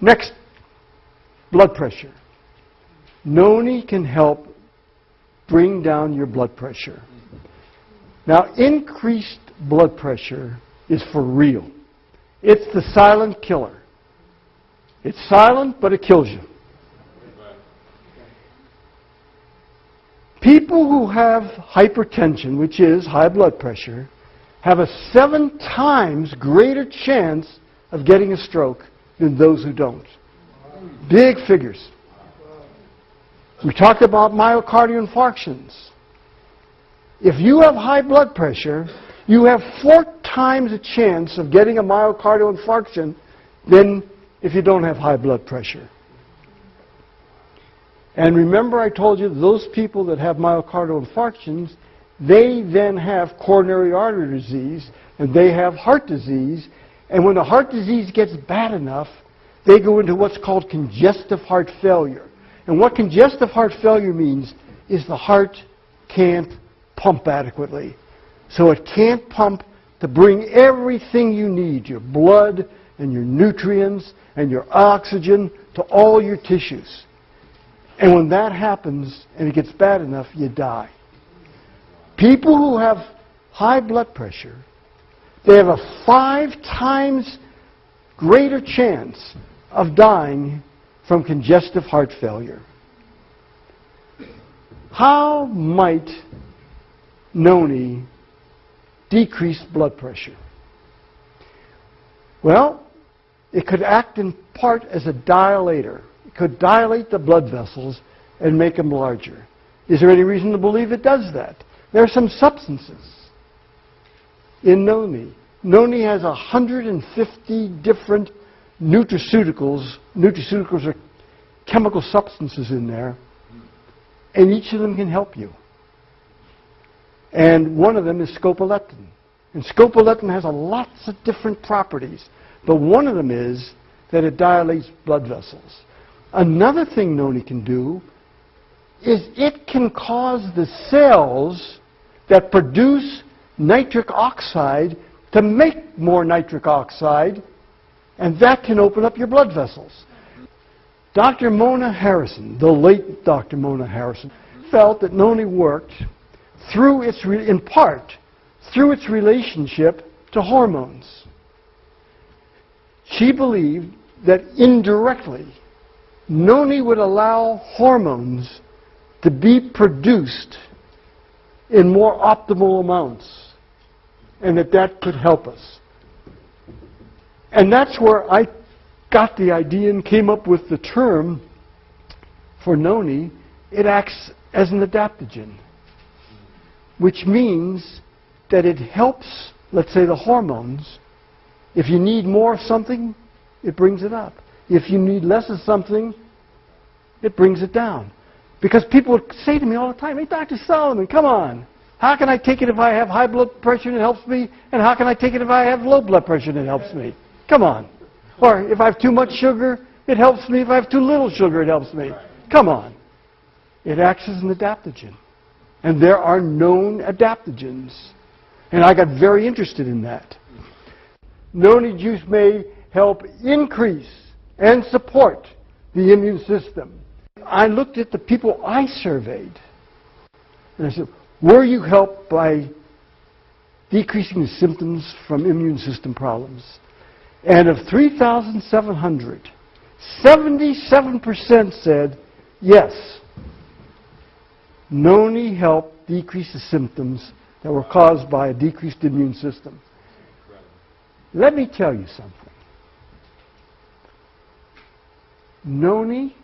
Next, blood pressure. Noni can help bring down your blood pressure. Now, increased blood pressure is for real. It's the silent killer. It's silent, but it kills you. People who have hypertension, which is high blood pressure, have a 7 times greater chance of getting a stroke than those who don't. Big figures. We talked about myocardial infarctions. If you have high blood pressure, you have 4 times a chance of getting a myocardial infarction than if you don't have high blood pressure. And remember I told you those people that have myocardial infarctions, they then have coronary artery disease, and they have heart disease, and when the heart disease gets bad enough, they go into what's called congestive heart failure. And what congestive heart failure means is the heart can't pump adequately. So it can't pump to bring everything you need, your blood and your nutrients and your oxygen, to all your tissues. And when that happens and it gets bad enough, you die. People who have high blood pressure, they have a 5 times greater chance of dying from congestive heart failure. How might Noni decrease blood pressure? Well, it could act in part as a dilator. It could dilate the blood vessels and make them larger. Is there any reason to believe it does that? There are some substances in Noni. Noni has 150 different nutraceuticals. Nutraceuticals are chemical substances in there, and each of them can help you. And one of them is scopolamine. And scopolamine has lots of different properties, but one of them is that it dilates blood vessels. Another thing Noni can do is it can cause the cells that produce nitric oxide to make more nitric oxide, and that can open up your blood vessels. Dr. Mona Harrison, the late Dr. Mona Harrison, felt that Noni worked through its, in part, through its relationship to hormones. She believed that indirectly, Noni would allow hormones to be produced in more optimal amounts, and that could help us. And that's where I got the idea and came up with the term for Noni. It acts as an adaptogen, which means that it helps, let's say, the hormones. If you need more of something, it brings it up. If you need less of something, it brings it down. Because people would say to me all the time, "Hey, Dr. Solomon, come on. How can I take it if I have high blood pressure and it helps me? And how can I take it if I have low blood pressure and it helps me? Come on." Or if I have too much sugar, it helps me. If I have too little sugar, it helps me. Come on. It acts as an adaptogen. And there are known adaptogens. And I got very interested in that. Noni juice may help increase and support the immune system. I looked at the people I surveyed, and I said, were you helped by decreasing the symptoms from immune system problems? And of 3,700, 77% said, yes, Noni helped decrease the symptoms that were caused by a decreased immune system. Let me tell you something. Noni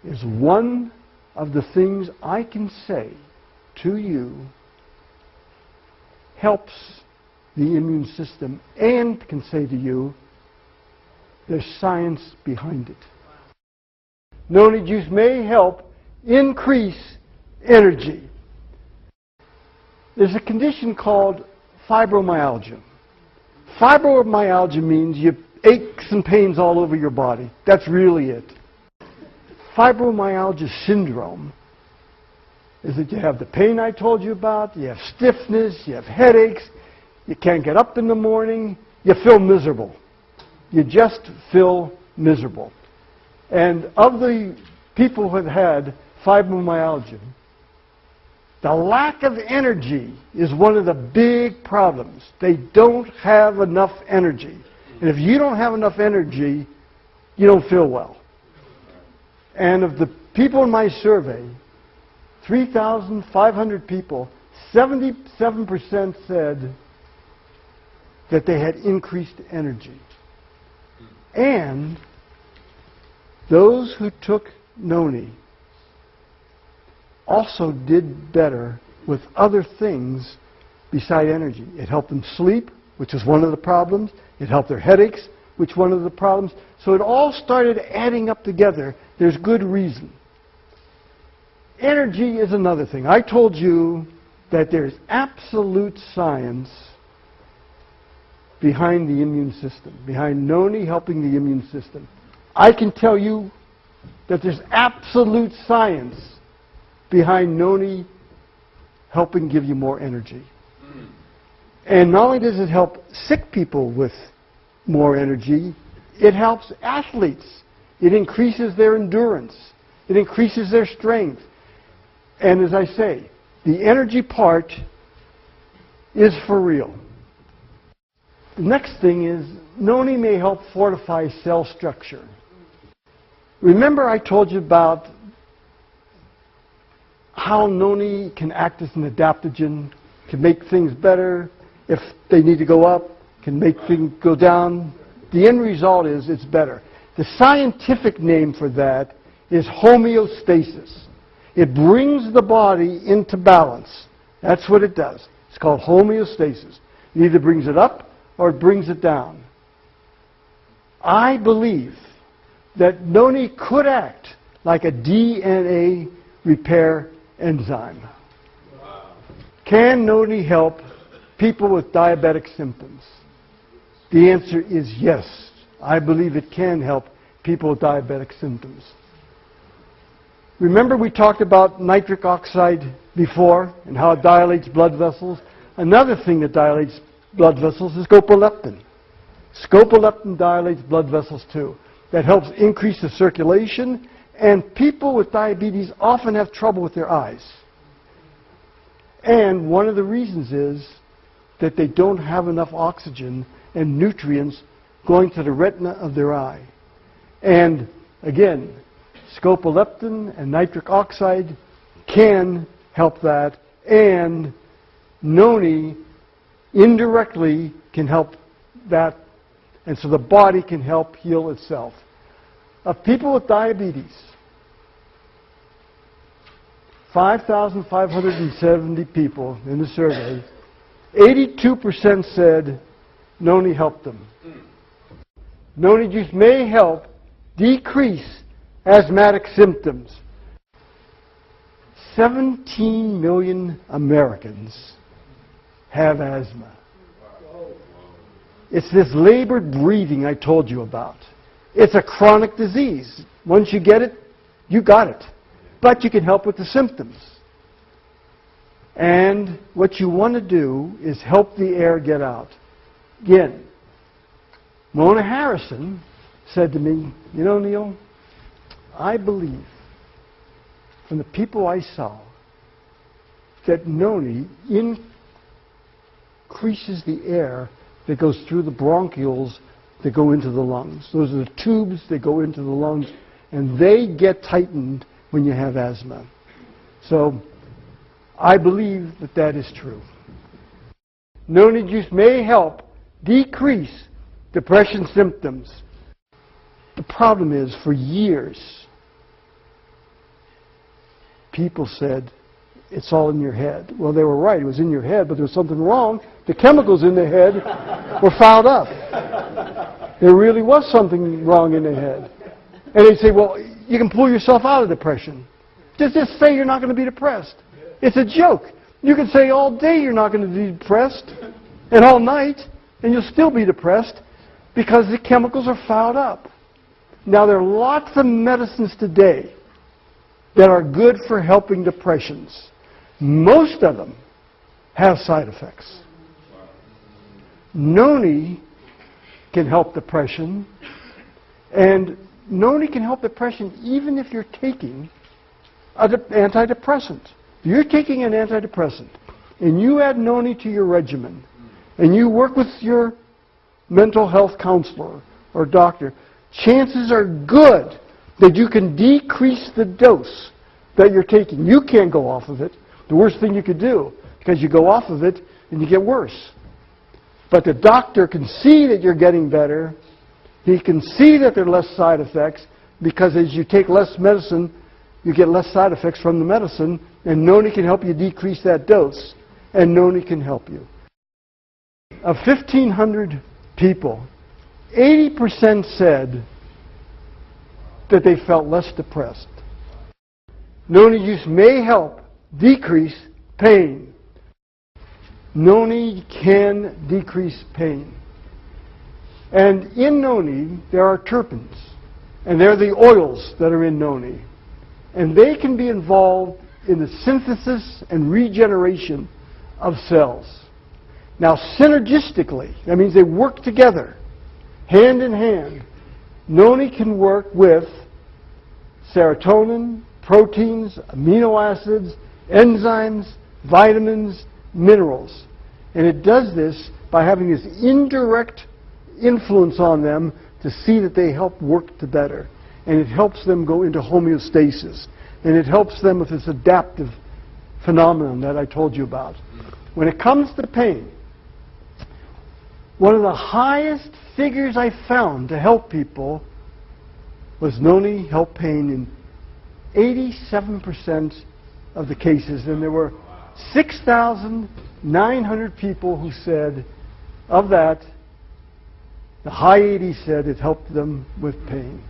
is one of the things I can say to you helps the immune system, and can say to you there's science behind it. Noni juice may help increase energy. There's a condition called fibromyalgia. Fibromyalgia means you aches and pains all over your body. That's really it. Fibromyalgia syndrome is that you have the pain I told you about, you have stiffness, you have headaches, you can't get up in the morning, you feel miserable. you just feel miserable. And of the people who had fibromyalgia, the lack of energy is one of the big problems. They don't have enough energy. And if you don't have enough energy, you don't feel well. And of the people in my survey, 3,500 people, 77% said that they had increased energy. And those who took Noni also did better with other things beside energy. It helped them sleep, which was one of the problems. It helped their headaches, which was one of the problems. So it all started adding up together. There's good reason. Energy is another thing. I told you that there's absolute science behind the immune system, behind Noni helping the immune system. I can tell you that there's absolute science behind Noni helping give you more energy. And not only does it help sick people with more energy, it helps athletes. It increases their endurance. It increases their strength. And as I say, the energy part is for real. The next thing is Noni may help fortify cell structure. Remember I told you about how Noni can act as an adaptogen, can make things better. If they need to go up, can make things go down. The end result is it's better. The scientific name for that is homeostasis. It brings the body into balance. That's what it does. It's called homeostasis. It either brings it up or it brings it down. I believe that Noni could act like a DNA repair enzyme. Can Noni help people with diabetic symptoms? The answer is yes. I believe it can help people with diabetic symptoms. Remember we talked about nitric oxide before and how it dilates blood vessels? Another thing that dilates blood vessels is scopoleptin. Scopoleptin dilates blood vessels too. That helps increase the circulation, and people with diabetes often have trouble with their eyes. And one of the reasons is that they don't have enough oxygen and nutrients going to the retina of their eye. And again, scopoleptin and nitric oxide can help that, and Noni indirectly can help that, and so the body can help heal itself. Of people with diabetes, 5,570 people in the survey, 82% said Noni helped them. Noni juice may help decrease asthmatic symptoms. 17 million Americans have asthma. It's this labored breathing I told you about. It's a chronic disease. Once you get it, you got it. But you can help with the symptoms. And what you want to do is help the air get out. Again, Mona Harrison said to me, you know, Neil, I believe from the people I saw that Noni increases the air that goes through the bronchioles that go into the lungs. Those are the tubes that go into the lungs, and they get tightened when you have asthma. So I believe that that is true. Noni juice may help decrease depression symptoms. The problem is, for years, people said, it's all in your head. Well, they were right. It was in your head, but there was something wrong. The chemicals in the head were fouled up. There really was something wrong in the head. And they'd say, well, you can pull yourself out of depression. Just say you're not going to be depressed. It's a joke. You can say all day you're not going to be depressed, and all night, and you'll still be depressed because the chemicals are fouled up. Now, there are lots of medicines today that are good for helping depressions. Most of them have side effects. Noni can help depression. And Noni can help depression even if you're taking an antidepressant. If you're taking an antidepressant and you add Noni to your regimen and you work with your mental health counselor or doctor, chances are good that you can decrease the dose that you're taking. You can't go off of it. The worst thing you could do, because you go off of it and you get worse. But the doctor can see that you're getting better. He can see that there are less side effects, because as you take less medicine, you get less side effects from the medicine, and Noni can help you decrease that dose, and Noni can help you. Of 1,500 people, 80% said that they felt less depressed. Noni use may help decrease pain. Noni can decrease pain. And in Noni, there are terpenes. And they're the oils that are in Noni. And they can be involved in the synthesis and regeneration of cells. Now, synergistically, that means they work together, hand in hand. Noni can work with serotonin, proteins, amino acids, enzymes, vitamins, minerals. And it does this by having this indirect influence on them to see that they help work to better. And it helps them go into homeostasis. And it helps them with this adaptive phenomenon that I told you about. When it comes to pain, one of the highest figures I found to help people was Noni helped pain in 87% of the cases. And there were 6,900 people who said, of that, the high 80s said it helped them with pain.